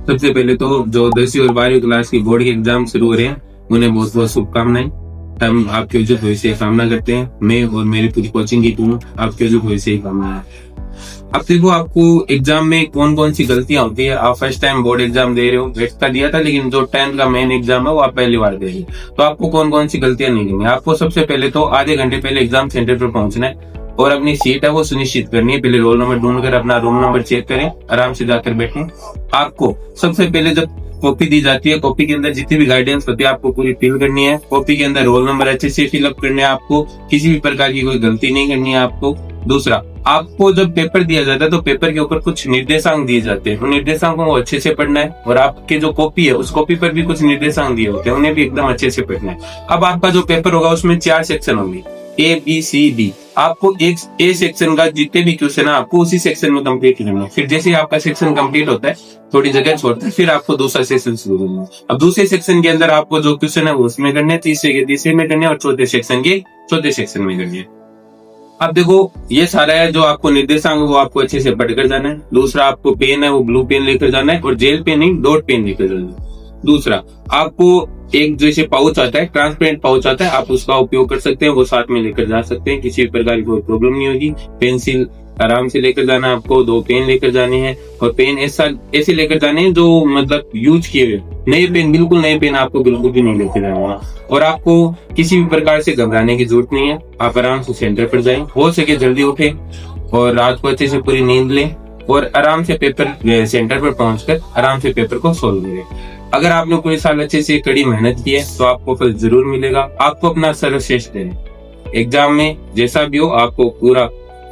सबसे पहले तो जो 10वीं और 12वीं क्लास की बोर्ड के एग्जाम शुरू हो रहे हैं, उन्हें बहुत बहुत शुभकामनाएं। हम आपके उज्जवल भविष्य की कामना करते हैं। मैं और मेरी पूरी कोचिंग की टीम आपके उज्जवल भविष्य की कामना है। अब देखो, आपको एग्जाम में कौन कौन सी गलतियां होती है। आप फर्स्ट टाइम बोर्ड एग्जाम दे रहे हो, 8th का दिया था, लेकिन जो 10th का मेन एग्जाम है वो आप पहली बार दे रहे हो, तो आपको कौन कौन सी गलतियां नहीं करनी है। आपको सबसे पहले तो आधे घंटे पहले एग्जाम सेंटर पर पहुंचना है और अपनी सीट है वो सुनिश्चित करनी है। पहले रोल नंबर ढूंढकर अपना रूम नंबर चेक करें, आराम से जाकर बैठें। आपको सबसे पहले जब कॉपी दी जाती है, कॉपी के अंदर जितनी भी गाइडेंस होती है आपको पूरी फिल करनी है। कॉपी के अंदर रोल नंबर अच्छे से फिलअप करने हैं आपको, किसी भी प्रकार की कोई गलती नहीं करनी है आपको। दूसरा, आपको जब पेपर दिया जाता है तो पेपर के ऊपर कुछ निर्देशांक दिए जाते हैं, उन निर्देशांकों को अच्छे से पढ़ना है। और आपके जो कॉपी है उस कॉपी पर भी कुछ निर्देशांक दिए होते हैं, उन्हें भी एकदम अच्छे से पढ़ना है। अब आपका जो पेपर होगा उसमें 4 सेक्शन होंगे, ABCD। आपको एक ए सेक्शन का जितने भी क्वेश्चन है आपको उसी सेक्शन में कंप्लीट करना है। फिर जैसे ही आपका सेक्शन कंप्लीट होता है, थोड़ी जगह छोड़ता है, फिर आपको दूसरा सेक्शन शुरू करना है। अब दूसरे सेक्शन के अंदर आपको जो क्वेश्चन है वो उसमें करने, तीसरे के तीसरे में करने और चौथे सेक्शन के चौथे सेक्शन में करने। अब देखो, ये सारा है जो आपको निर्देशांक वो आपको अच्छे से पढ़कर जाना है। दूसरा, आपको पेन है वो ब्लू पेन लेकर जाना है और जेल पेन नहीं डॉट पेन लेकर जाना है। दूसरा, आपको एक जैसे पाउच आता है, ट्रांसपेरेंट पाउच आता है, आप उसका उपयोग कर सकते हैं, वो साथ में लेकर जा सकते हैं, किसी भी प्रकार की कोई प्रॉब्लम नहीं होगी। पेंसिल आराम से लेकर जाना है आपको, 2 पेन लेकर जाने हैं और पेन ऐसे लेकर जाने हैं जो मतलब यूज किए हुए। नए पेन, बिल्कुल नए पेन आपको बिल्कुल भी नहीं लेकर जाना। और आपको किसी भी प्रकार से घबराने की जरूरत नहीं है, आप आराम से सेंटर पर जाएं, हो सके जल्दी उठे और रात को अच्छे से पूरी नींद लें और आराम से पेपर सेंटर पर पहुंचकर आराम से पेपर को सोल्व करें। अगर आपने पूरे साल अच्छे से कड़ी मेहनत की है तो आपको फल जरूर मिलेगा। आपको अपना सर्वश्रेष्ठ देना, एग्जाम में जैसा भी हो आपको पूरा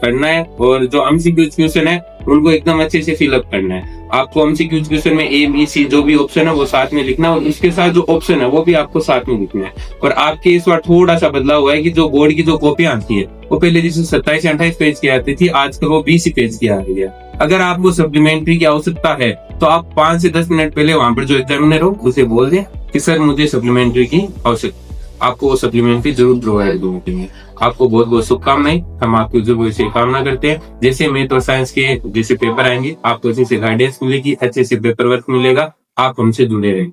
करना है। और जो एमसीक्यू क्वेश्चन है उनको एकदम अच्छे से फिलअप करना है। आपको एमसीक्यू क्वेश्चन में ABC जो भी ऑप्शन है वो साथ में लिखना है और उसके साथ जो ऑप्शन है वो भी आपको साथ में लिखना है। और आपके इस बार थोड़ा सा बदलाव हुआ है कि जो बोर्ड की जो कॉपियां आती है वो पहले जैसे 27 या 28 पेज की आती थी, आजकल वो 20 पेज की आ रही है। अगर आपको सप्लीमेंट्री की आवश्यकता है तो आप 5 से 10 मिनट पहले वहां पर जो एग्जामिनर हो उसे बोल दें कि सर मुझे सप्लीमेंट्री की आवश्यकता, आपको वो सप्लीमेंट्री जरूर प्रोवाइड करेंगे। आपको बहुत बहुत शुभकामनाएं। हम आपकी जरूर से कामना करते हैं। जैसे मैथ और साइंस के जैसे पेपर आएंगे आपको अच्छे से गाइडेंस मिलेगी, अच्छे से पेपर वर्क मिलेगा। आप हमसे जुड़े रहें।